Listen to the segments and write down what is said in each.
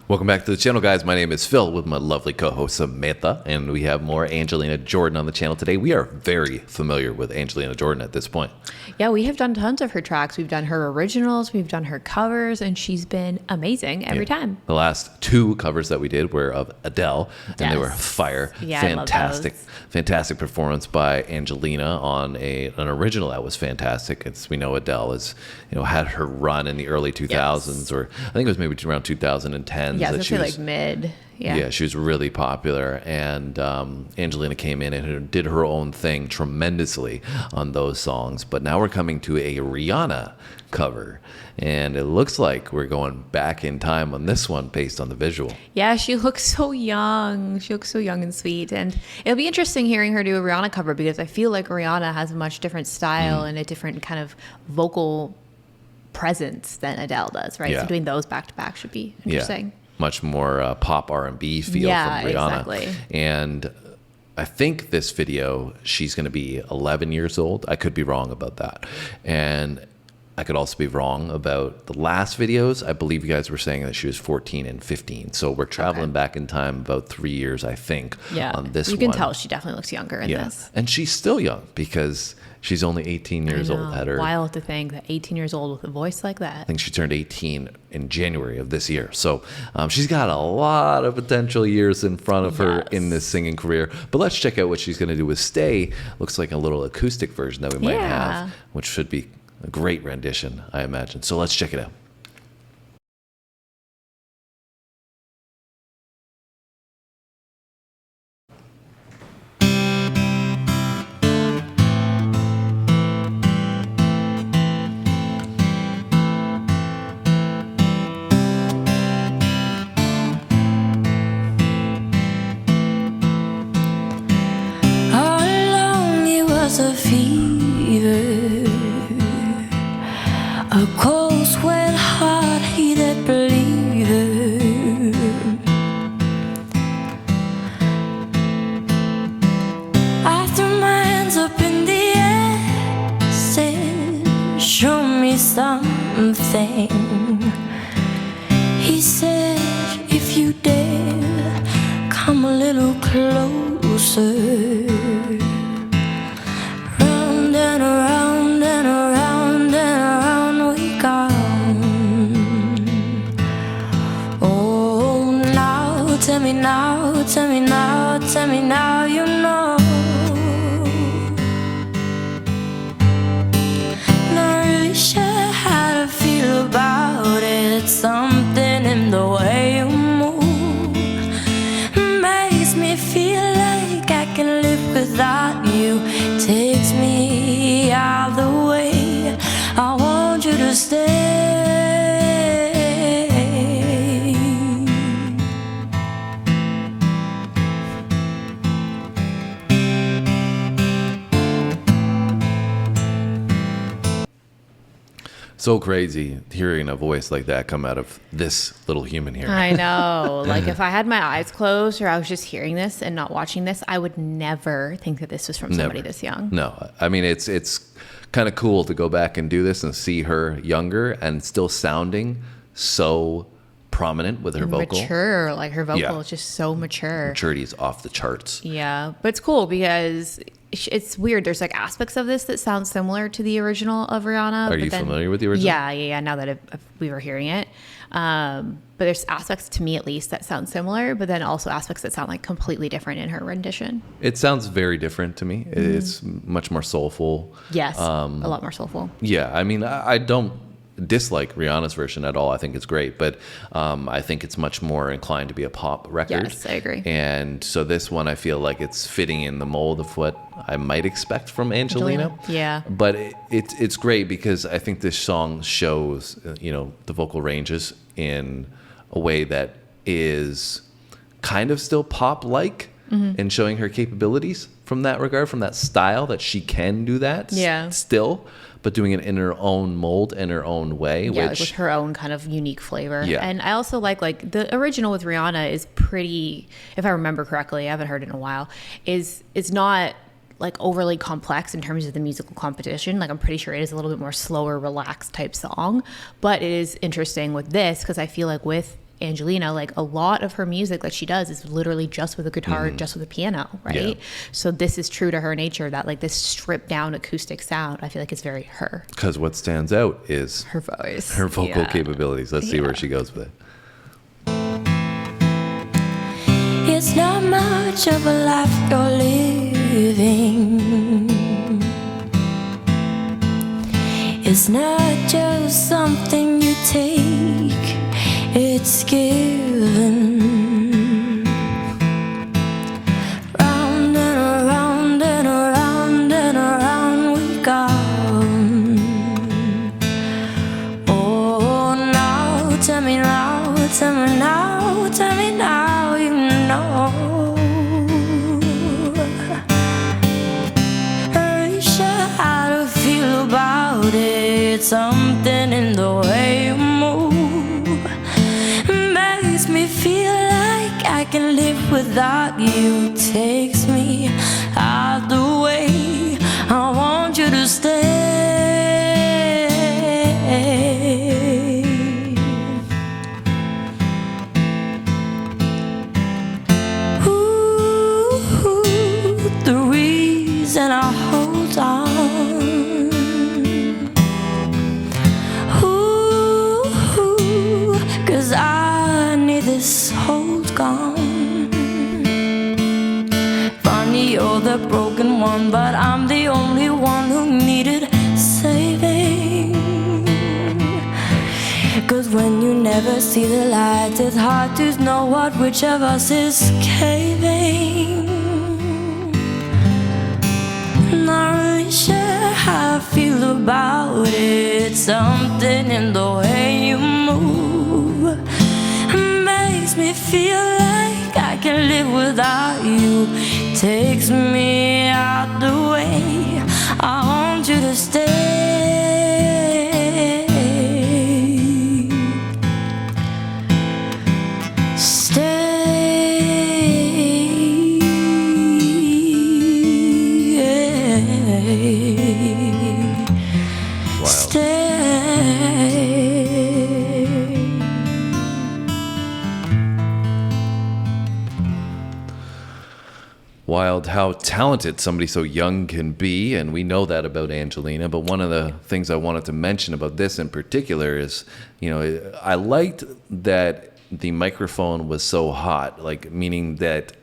Welcome back to the channel, guys. My name is Phil with my lovely co-host Samantha, and we have more Angelina Jordan on the channel today. We are very familiar with Angelina Jordan at this point. Yeah, we have done tons of her tracks. We've done her originals, we've done her covers, and she's been amazing every time. The last two covers that we did were of Adele, and they were fire. Yeah, Fantastic performance by Angelina on an original that was fantastic. We know Adele has, had her run in the early 2000s, or I think it was maybe around 2010. Yeah, especially like mid. Yeah, she was really popular, and Angelina came in and did her own thing tremendously on those songs. But now we're coming to a Rihanna cover, and it looks like we're going back in time on this one based on the visual. Yeah, she looks so young. She looks so young and sweet, and it'll be interesting hearing her do a Rihanna cover because I feel like Rihanna has a much different style and a different kind of vocal presence than Adele does, right? Yeah. So doing those back to back should be interesting. Yeah. Much more pop R&B feel from Rihanna. Exactly. And I think this video, she's going to be 11 years old. I could be wrong about that. And I could also be wrong about the last videos. I believe you guys were saying that she was 14 and 15. So we're traveling back in time about 3 years, I think, on this one. You can tell she definitely looks younger in this. And she's still young because she's only 18 years old. Wild to think that 18 years old with a voice like that. I think she turned 18 in January of this year. So she's got a lot of potential years in front of her in this singing career. But let's check out what she's going to do with Stay. Looks like a little acoustic version that we might have, which should be a great rendition, I imagine. So let's check it out. A fever, a cold sweat, hard heated believer. I threw my hands up in the air, said, show me something. He said, if you dare, come a little closer. Tell me now, you know. Not really sure how to feel about it. Something in the way you move makes me feel like I can live without you. Takes me out the way. I want you to stay. So crazy hearing a voice like that come out of this little human here. I know. Like if I had my eyes closed or I was just hearing this and not watching this, I would never think that this was from somebody this young. No, I mean, it's kind of cool to go back and do this and see her younger and still sounding so prominent with her vocal. Mature, like her vocal is just so mature. Maturity is off the charts. Yeah, but it's cool because it's weird. There's like aspects of this that sound similar to the original of Rihanna. Are you familiar with the original? Yeah. Now that we were hearing it. But there's aspects, to me at least, that sound similar, but then also aspects that sound like completely different in her rendition. It sounds very different to me. It's much more soulful. Yes, a lot more soulful. Yeah, I mean, I don't dislike Rihanna's version at all. I think it's great, but I think it's much more inclined to be a pop record. Yes, I agree. And so this one, I feel like it's fitting in the mold of what I might expect from Angelina. Yeah. But it's great because I think this song shows, the vocal ranges in a way that is kind of still pop-like and showing her capabilities from that regard, from that style, that she can do that still, but doing it in her own mold, in her own way. Yeah, with her own kind of unique flavor. Yeah. And I also like the original with Rihanna is pretty, if I remember correctly, I haven't heard it in a while, is not like overly complex in terms of the musical competition. Like I'm pretty sure it is a little bit more slower, relaxed type song, but it is interesting with this because I feel like with Angelina, like a lot of her music that she does is literally just with a guitar, just with a piano, right? Yeah. So this is true to her nature, that like this stripped down acoustic sound. I feel like it's very her. Because what stands out is Her voice. her vocal capabilities. Let's see where she goes with it. It's not much of a life you're living. It's not just something you take, it's given. Round and around and around and around we go. Oh, now, tell me now, tell me now, tell me now, you know. Are you sure how to feel about it? Something in the way you move makes me feel like I can live without you. Takes me out the way I want you to stay. Ooh, the reason I hold on. Cause I need this hold gone. Funny, you're the broken one, but I'm the only one who needed saving. Cause when you never see the light, it's hard to know which of us is caving. Not really sure how I feel about it. Something in the way you move makes me feel like I can live without you. Takes me out the way I want you to stay. Wild how talented somebody so young can be, and we know that about Angelina. But one of the things I wanted to mention about this in particular is, I liked that the microphone was so hot, like meaning that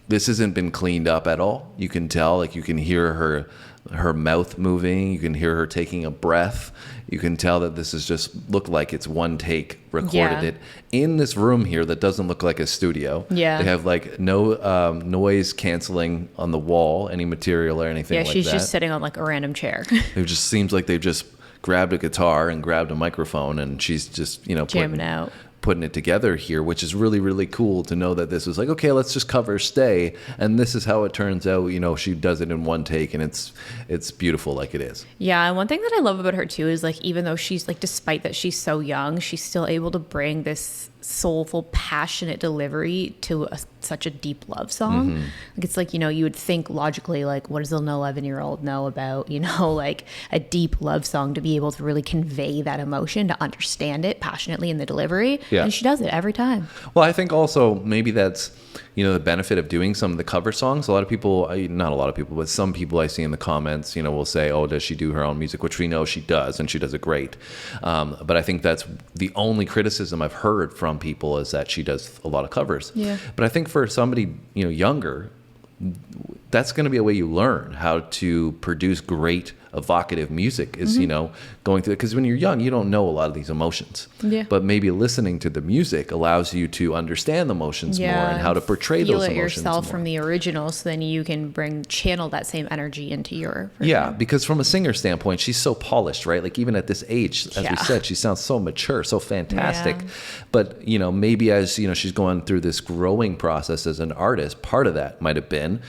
this hasn't been cleaned up at all. You can tell, like you can hear her mouth moving, you can hear her taking a breath. You can tell that this is just looked like it's one take, recorded it in this room here that doesn't look like a studio. Yeah. They have like no noise canceling on the wall, any material or anything like that. Yeah, she's just sitting on like a random chair. It just seems like they've just grabbed a guitar and grabbed a microphone and she's just, jamming out. Putting it together here, which is really, really cool to know that this was like, okay, let's just cover Stay, and this is how it turns out. She does it in one take, and it's beautiful like it is. Yeah, and one thing that I love about her too is like, even though she's like, despite that she's so young, she's still able to bring this soulful, passionate delivery to such a deep love song. Mm-hmm. Like it's like, you would think logically, like, what does an 11-year-old know about, like a deep love song, to be able to really convey that emotion, to understand it passionately in the delivery. Yeah. And she does it every time. Well, I think also maybe that's, the benefit of doing some of the cover songs. A lot of people, not a lot of people, but some people I see in the comments, will say, oh, does she do her own music? Which we know she does, and she does it great. But I think that's the only criticism I've heard from people, is that she does a lot of covers. Yeah. But I think for somebody, younger, that's going to be a way you learn how to produce great evocative music, is going through it, because when you're young you don't know a lot of these emotions, but maybe listening to the music allows you to understand the emotions more and how to portray those emotions yourself more. from the original, so then you can channel that same energy into your version. Yeah, because from a singer standpoint, she's so polished, right? Like even at this age, as we said, she sounds so mature, so fantastic. But maybe as she's going through this growing process as an artist, part of that might have been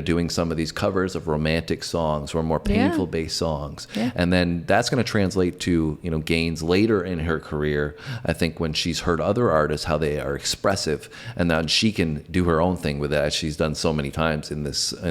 doing some of these covers of romantic songs or more painful based songs, and then that's going to translate to gains later in her career. I think when she's heard other artists how they are expressive, and then she can do her own thing with that, as she's done so many times in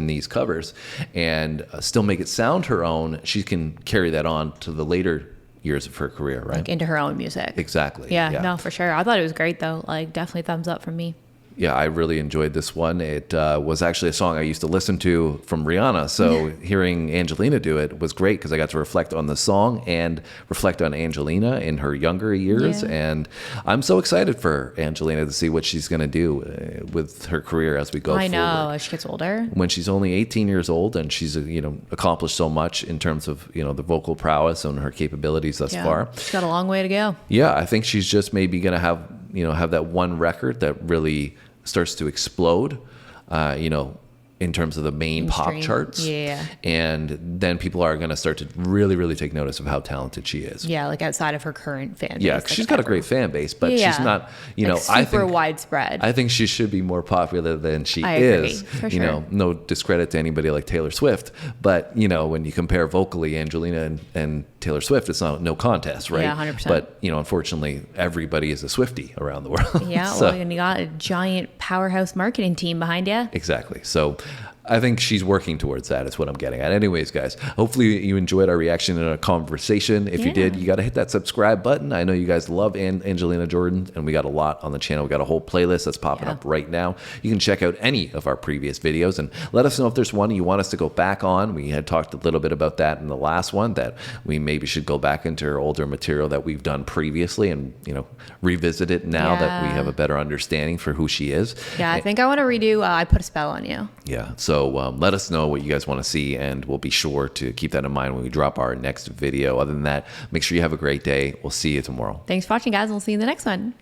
these covers, and still make it sound her own. She can carry that on to the later years of her career, right? Like into her own music. Exactly. Yeah, no, for sure. I thought it was great though. Like definitely thumbs up from me. Yeah, I really enjoyed this one. It was actually a song I used to listen to from Rihanna. So hearing Angelina do it was great because I got to reflect on the song and reflect on Angelina in her younger years. Yeah. And I'm so excited for Angelina to see what she's going to do with her career as we go forward. I know, as she gets older. When she's only 18 years old and she's accomplished so much in terms of the vocal prowess and her capabilities thus far. She's got a long way to go. Yeah, I think she's just maybe going to have that one record that really starts to explode, in terms of the main pop charts. Yeah. And then people are going to start to really, really take notice of how talented she is. Yeah, like outside of her current fan base. Yeah, like she's got a great fan base, but she's not, super I think widespread. I think she should be more popular than she I is. agree, for sure. No discredit to anybody like Taylor Swift, but when you compare vocally Angelina and Taylor Swift, it's no contest, right? Yeah, 100%. But unfortunately, everybody is a Swiftie around the world. Yeah, So- well, and you got a giant powerhouse marketing team behind you. Exactly. So I think she's working towards that is what I'm getting at. Anyways, guys, hopefully you enjoyed our reaction and our conversation. If you did, you got to hit that subscribe button. I know you guys love Angelina Jordan, and we got a lot on the channel. We got a whole playlist that's popping up right now. You can check out any of our previous videos and let us know if there's one you want us to go back on. We had talked a little bit about that in the last one, that we maybe should go back into our older material that we've done previously and, revisit it now that we have a better understanding for who she is. Yeah, I think I want to redo I Put a Spell on You. Yeah. So let us know what you guys want to see, and we'll be sure to keep that in mind when we drop our next video. Other than that, make sure you have a great day. We'll see you tomorrow. Thanks for watching, guys. We'll see you in the next one.